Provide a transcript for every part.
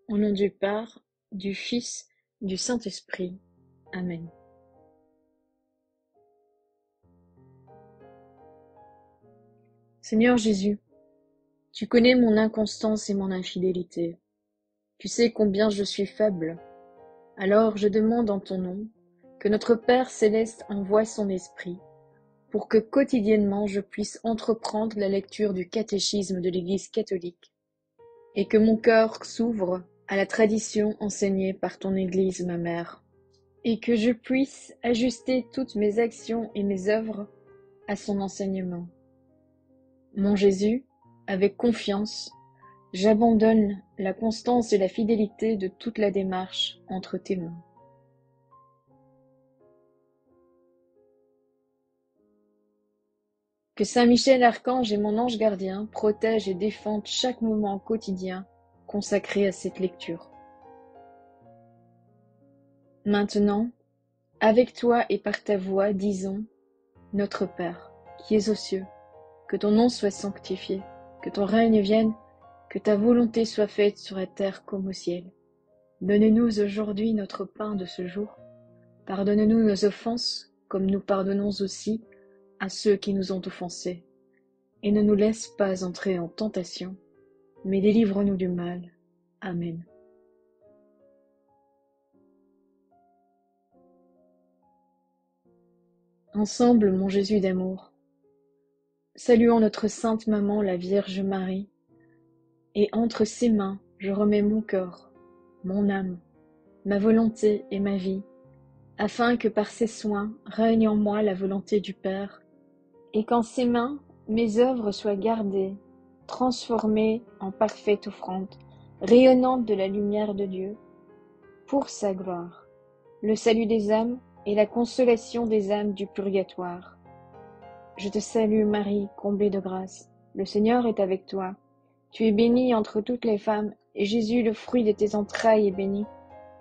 Au nom du Père, du Fils, du Saint-Esprit. Amen. Seigneur Jésus, tu connais mon inconstance et mon infidélité. Tu sais combien je suis faible. Alors je demande en ton nom que notre Père céleste envoie son Esprit pour que quotidiennement je puisse entreprendre la lecture du catéchisme de l'Église catholique et que mon cœur s'ouvre à la tradition enseignée par ton Église, ma mère, et que je puisse ajuster toutes mes actions et mes œuvres à son enseignement. Mon Jésus, avec confiance, j'abandonne la constance et la fidélité de toute la démarche entre tes mains. Que Saint Michel Archange et mon ange gardien protègent et défendent chaque moment quotidien consacré à cette lecture. Maintenant, avec toi et par ta voix, disons, Notre Père, qui es aux cieux, que ton nom soit sanctifié, que ton règne vienne, que ta volonté soit faite sur la terre comme au ciel. Donne-nous aujourd'hui notre pain de ce jour. Pardonne-nous nos offenses, comme nous pardonnons aussi à ceux qui nous ont offensés. Et ne nous laisse pas entrer en tentation, mais délivre-nous du mal. Amen. Ensemble, mon Jésus d'amour, saluons notre sainte maman, la Vierge Marie, et entre ses mains, je remets mon corps, mon âme, ma volonté et ma vie, afin que par ses soins règne en moi la volonté du Père, et qu'en ses mains, mes œuvres soient gardées, transformées en parfaite offrande, rayonnante de la lumière de Dieu, pour sa gloire, le salut des âmes et la consolation des âmes du purgatoire. Je te salue Marie, comblée de grâce, le Seigneur est avec toi. Tu es bénie entre toutes les femmes, et Jésus, le fruit de tes entrailles, est béni.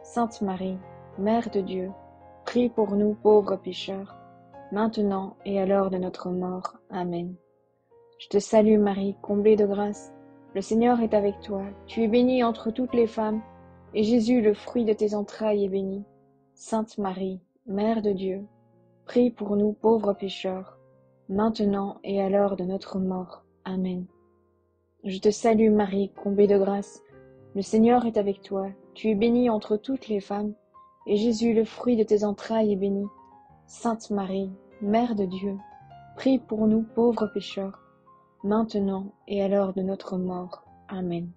Sainte Marie, Mère de Dieu, prie pour nous pauvres pécheurs, maintenant et à l'heure de notre mort. Amen. Je te salue Marie, comblée de grâce, le Seigneur est avec toi. Tu es bénie entre toutes les femmes, et Jésus, le fruit de tes entrailles, est béni. Sainte Marie, Mère de Dieu, prie pour nous pauvres pécheurs, maintenant et à l'heure de notre mort. Amen. Je te salue Marie, comblée de grâce, le Seigneur est avec toi. Tu es bénie entre toutes les femmes, et Jésus, le fruit de tes entrailles, est béni. Sainte Marie, Mère de Dieu, prie pour nous pauvres pécheurs, maintenant et à l'heure de notre mort. Amen.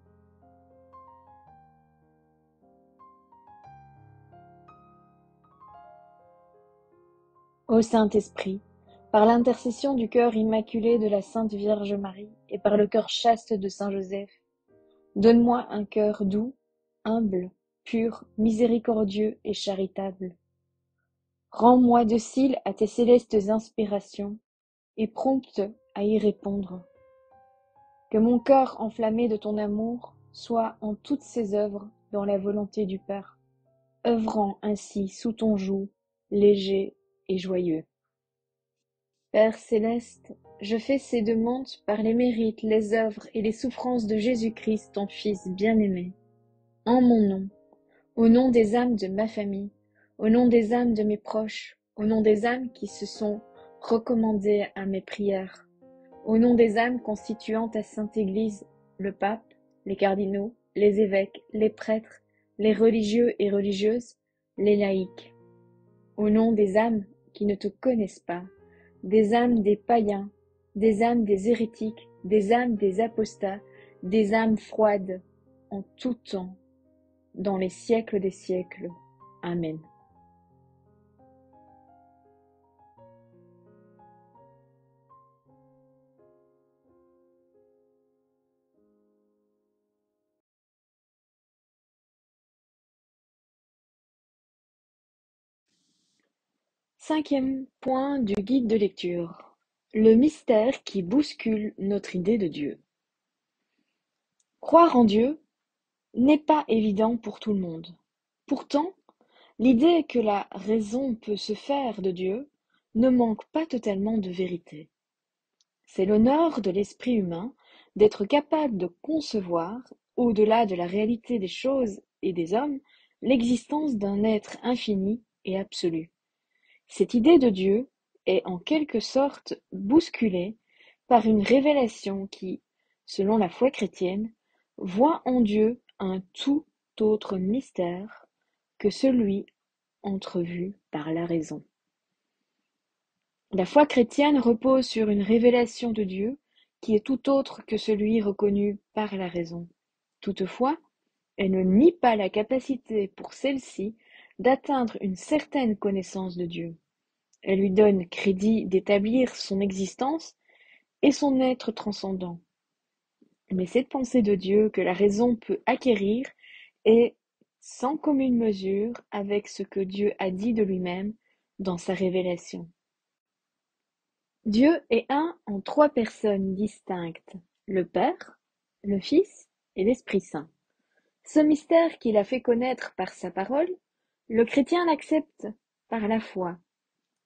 Ô Saint-Esprit, par l'intercession du cœur immaculé de la Sainte Vierge Marie et par le cœur chaste de Saint Joseph, donne-moi un cœur doux, humble, pur, miséricordieux et charitable. Rends-moi docile à tes célestes inspirations et prompte à y répondre. Que mon cœur enflammé de ton amour soit en toutes ses œuvres dans la volonté du Père, œuvrant ainsi sous ton joug, léger et joyeux. Père céleste, je fais ces demandes par les mérites, les œuvres et les souffrances de Jésus-Christ, ton Fils bien-aimé, en mon nom, au nom des âmes de ma famille, au nom des âmes de mes proches, au nom des âmes qui se sont recommandées à mes prières, au nom des âmes constituant ta Sainte Église, le pape, les cardinaux, les évêques, les prêtres, les religieux et religieuses, les laïcs, au nom des âmes qui ne te connaissent pas, des âmes des païens, des âmes des hérétiques, des âmes des apostats, des âmes froides, en tout temps, dans les siècles des siècles. Amen. Cinquième point du guide de lecture. Le mystère qui bouscule notre idée de Dieu. Croire en Dieu n'est pas évident pour tout le monde. Pourtant, l'idée que la raison peut se faire de Dieu ne manque pas totalement de vérité. C'est l'honneur de l'esprit humain d'être capable de concevoir, au-delà de la réalité des choses et des hommes, l'existence d'un être infini et absolu. Cette idée de Dieu est en quelque sorte bousculée par une révélation qui, selon la foi chrétienne, voit en Dieu un tout autre mystère que celui entrevu par la raison. La foi chrétienne repose sur une révélation de Dieu qui est tout autre que celui reconnu par la raison. Toutefois, elle ne nie pas la capacité pour celle-ci d'atteindre une certaine connaissance de Dieu. Elle lui donne crédit d'établir son existence et son être transcendant. Mais cette pensée de Dieu que la raison peut acquérir est sans commune mesure avec ce que Dieu a dit de lui-même dans sa révélation. Dieu est un en trois personnes distinctes, le Père, le Fils et l'Esprit Saint. Ce mystère qu'il a fait connaître par sa parole, le chrétien l'accepte par la foi.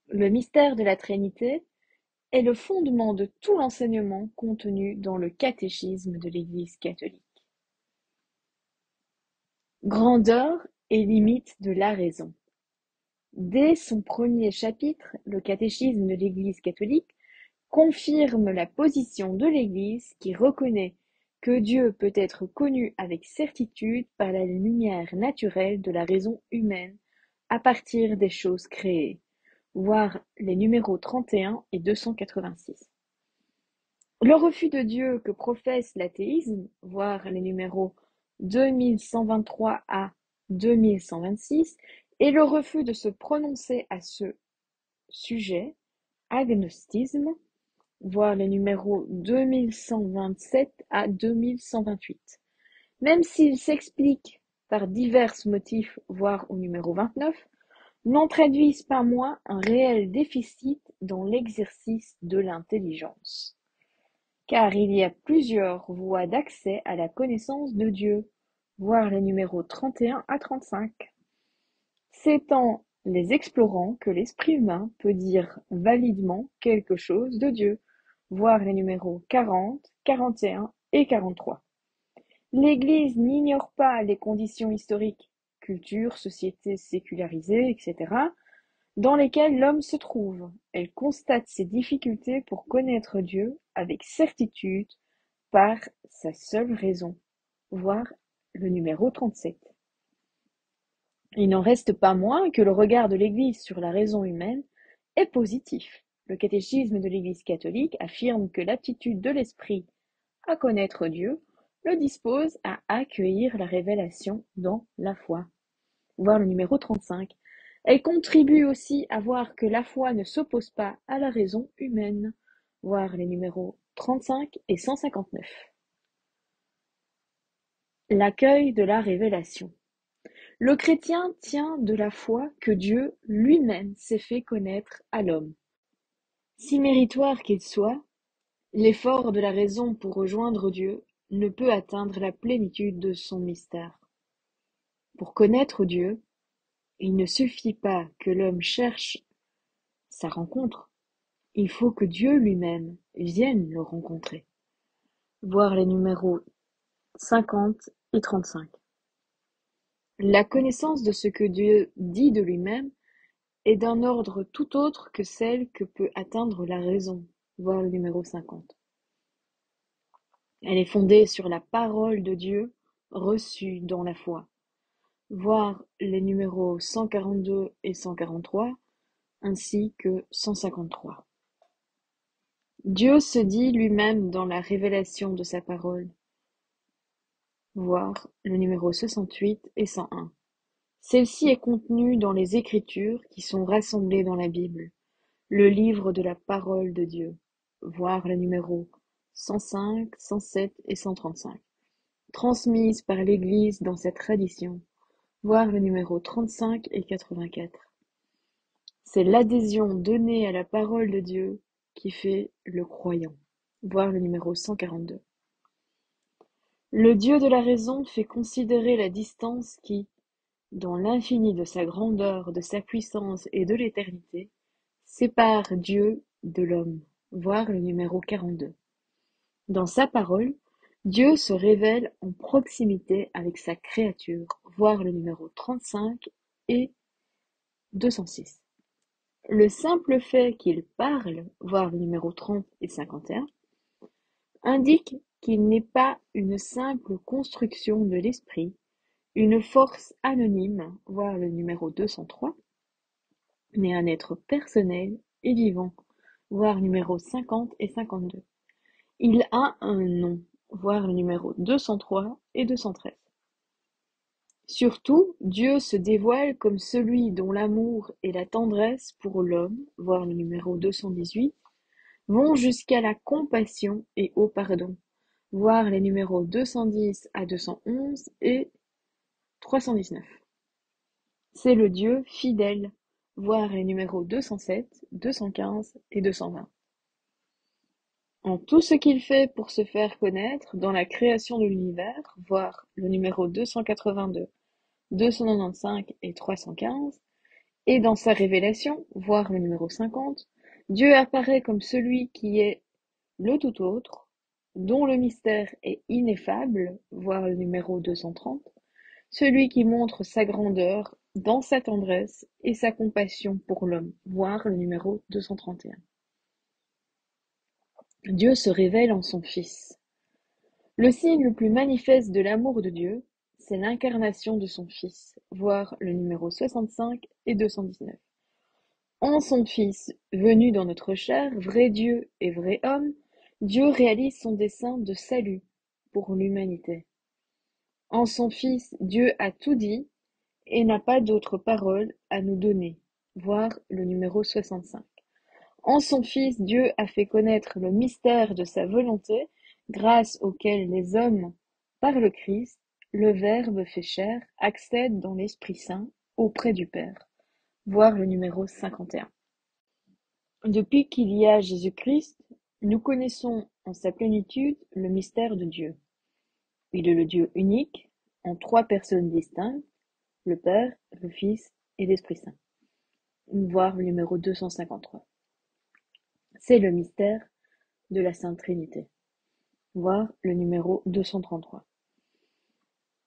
Le mystère de la Trinité est le fondement de tout l'enseignement contenu dans le catéchisme de l'Église catholique. Grandeur et limites de la raison. Dès son premier chapitre, le catéchisme de l'Église catholique confirme la position de l'Église qui reconnaît que Dieu peut être connu avec certitude par la lumière naturelle de la raison humaine à partir des choses créées, voir les numéros 31 et 286. Le refus de Dieu que professe l'athéisme, voir les numéros 2123 à 2126, et le refus de se prononcer à ce sujet, agnostisme, voir les numéros 2127 à 2128. Même s'il s'explique par divers motifs, voire au numéro 29, n'en traduisent pas moins un réel déficit dans l'exercice de l'intelligence. Car il y a plusieurs voies d'accès à la connaissance de Dieu, voir les numéros 31 à 35. C'est en les explorant que l'esprit humain peut dire validement quelque chose de Dieu, voir les numéros 40, 41 et 43. L'Église n'ignore pas les conditions historiques, culture, société sécularisée, etc., dans lesquelles l'homme se trouve. Elle constate ses difficultés pour connaître Dieu avec certitude par sa seule raison, voir le numéro 37. Il n'en reste pas moins que le regard de l'Église sur la raison humaine est positif. Le catéchisme de l'Église catholique affirme que l'aptitude de l'esprit à connaître Dieu le dispose à accueillir la révélation dans la foi. Voir le numéro 35. Elle contribue aussi à voir que la foi ne s'oppose pas à la raison humaine. Voir les numéros 35 et 159. L'accueil de la révélation. Le chrétien tient de la foi que Dieu lui-même s'est fait connaître à l'homme. Si méritoire qu'il soit, l'effort de la raison pour rejoindre Dieu ne peut atteindre la plénitude de son mystère. Pour connaître Dieu, il ne suffit pas que l'homme cherche sa rencontre, il faut que Dieu lui-même vienne le rencontrer. Voir les numéros 50 et 35. La connaissance de ce que Dieu dit de lui-même est d'un ordre tout autre que celle que peut atteindre la raison, voir le numéro 50. Elle est fondée sur la parole de Dieu reçue dans la foi, voir les numéros 142 et 143, ainsi que 153. Dieu se dit lui-même dans la révélation de sa parole, voir le numéro 68 et 101. Celle-ci est contenue dans les Écritures qui sont rassemblées dans la Bible, le livre de la parole de Dieu, voir les numéros 105, 107 et 135, transmise par l'Église dans sa tradition, voir le numéro 35 et 84. C'est l'adhésion donnée à la parole de Dieu qui fait le croyant, voir le numéro 142. Le Dieu de la raison fait considérer la distance qui, dans l'infini de sa grandeur, de sa puissance et de l'éternité, sépare Dieu de l'homme, voir le numéro 42. Dans sa parole, Dieu se révèle en proximité avec sa créature, voir le numéro 35 et 206. Le simple fait qu'il parle, voir le numéro 30 et 51, indique qu'il n'est pas une simple construction de l'esprit, une force anonyme, voir le numéro 203, mais un être personnel et vivant, voir numéro 50 et 52. Il a un nom, voir le numéro 203 et 213. Surtout, Dieu se dévoile comme celui dont l'amour et la tendresse pour l'homme, voir le numéro 218, vont jusqu'à la compassion et au pardon, voir les numéros 210 à 211 et 319. C'est le Dieu fidèle, voir les numéros 207, 215 et 220. En tout ce qu'il fait pour se faire connaître dans la création de l'univers, voir le numéro 282, 295 et 315, et dans sa révélation, voir le numéro 50, Dieu apparaît comme celui qui est le tout autre, dont le mystère est ineffable, voir le numéro 230, celui qui montre sa grandeur dans sa tendresse et sa compassion pour l'homme, voir le numéro 231. Dieu se révèle en son Fils. Le signe le plus manifeste de l'amour de Dieu, c'est l'incarnation de son Fils, voir le numéro 65 et 219. En son Fils, venu dans notre chair, vrai Dieu et vrai homme, Dieu réalise son dessein de salut pour l'humanité. En son Fils, Dieu a tout dit et n'a pas d'autre parole à nous donner, voir le numéro 65. En son Fils, Dieu a fait connaître le mystère de sa volonté, grâce auquel les hommes, par le Christ, le Verbe fait chair, accèdent dans l'Esprit Saint auprès du Père, voir le numéro 51. Depuis qu'il y a Jésus-Christ, nous connaissons en sa plénitude le mystère de Dieu. Il est le Dieu unique, en trois personnes distinctes, le Père, le Fils et l'Esprit Saint. Voir le numéro 253. C'est le mystère de la Sainte Trinité. Voir le numéro 233.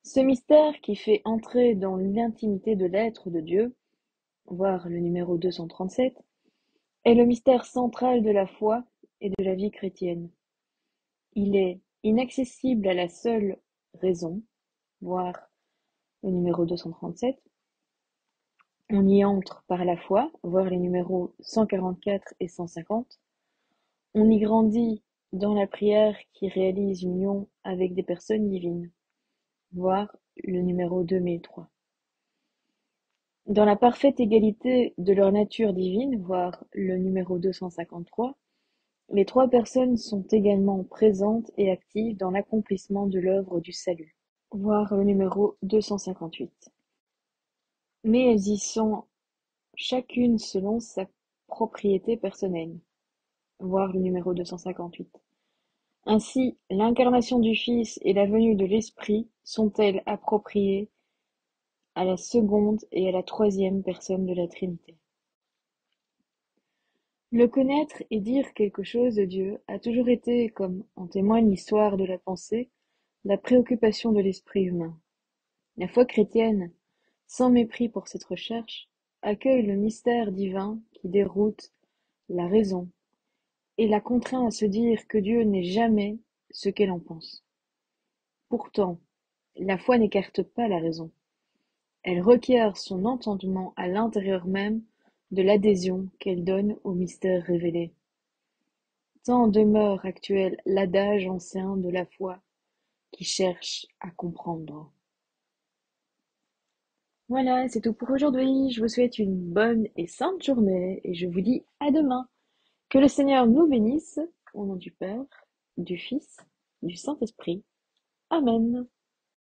Ce mystère qui fait entrer dans l'intimité de l'être de Dieu, voir le numéro 237, est le mystère central de la foi et de la vie chrétienne. Il est inaccessible à la seule raison, voir le numéro 237. On y entre par la foi, voir les numéros 144 et 150. On y grandit dans la prière qui réalise l'union avec des personnes divines, voir le numéro 2003. Dans la parfaite égalité de leur nature divine, voir le numéro 253, les trois personnes sont également présentes et actives dans l'accomplissement de l'œuvre du salut, voir le numéro 258. Mais elles y sont chacune selon sa propriété personnelle, voir le numéro 258. Ainsi, l'incarnation du Fils et la venue de l'Esprit sont-elles appropriées à la seconde et à la troisième personne de la Trinité. Le connaître et dire quelque chose de Dieu a toujours été, comme en témoigne l'histoire de la pensée, la préoccupation de l'esprit humain. La foi chrétienne, sans mépris pour cette recherche, accueille le mystère divin qui déroute la raison et la contraint à se dire que Dieu n'est jamais ce qu'elle en pense. Pourtant, la foi n'écarte pas la raison. Elle requiert son entendement à l'intérieur même de l'adhésion qu'elle donne au mystère révélé. Tant demeure actuel l'adage ancien de la foi qui cherche à comprendre. Voilà, c'est tout pour aujourd'hui. Je vous souhaite une bonne et sainte journée et je vous dis à demain. Que le Seigneur nous bénisse, au nom du Père, du Fils, du Saint-Esprit. Amen.